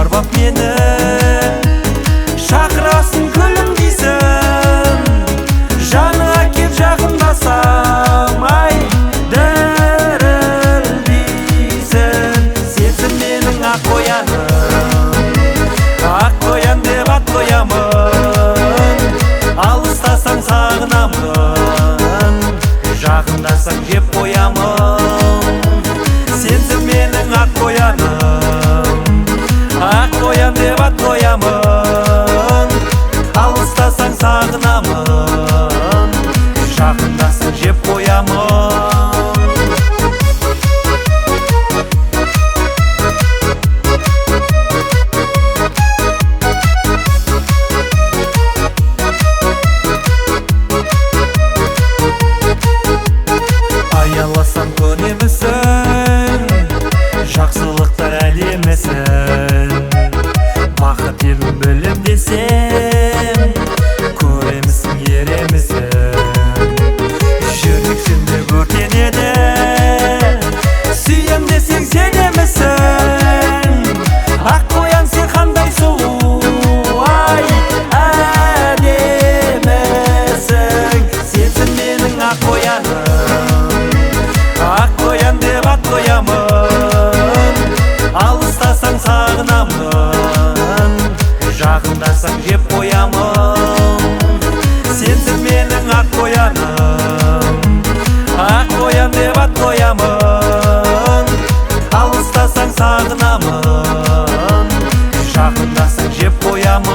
арбап мені, шақырасың күлімдейсің, жаныңа кеп жақындасам, ай дірілдейсің. Сенсің менің ақ қоян деп ат қоямын, алыстасаң сағынамын, жақындасаң жеп қоямын. Сенсің менің ақ қоян деп ат қоямын, алыстасаң сағынамын, жақындасаң жеп қоямын. Аяласаң көнемісің, жақсылықтар әлемісің, бақыт елін білім десем, көремісің еремісің. Жүрексінде өртенеді, сүйем десең сенемісің. Ақ қоян сен қандай сұлу, ай әдемісің. Сенсің менің ақ қоян деп ат қоямын, алыстасаң сағынамын, жақындасаң жеп қоямын. Сенсің менің ақ қоян деп ат қоямын, алыстасаң сағынамын, жақындасаң жеп қоямын.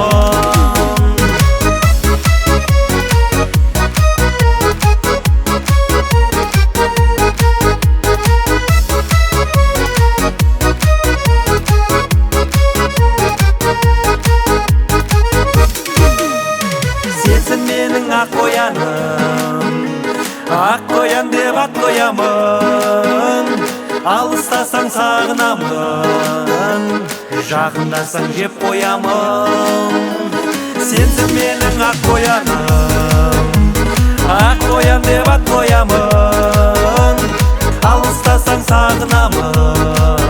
Сенсің менің ақ қоян деп ат қоямын, алыстасаң сағынамын, жақындасаң жеп қоямын. Сенсің менің ақ қоян деп ат қоямын, алыстасаң сағынамын,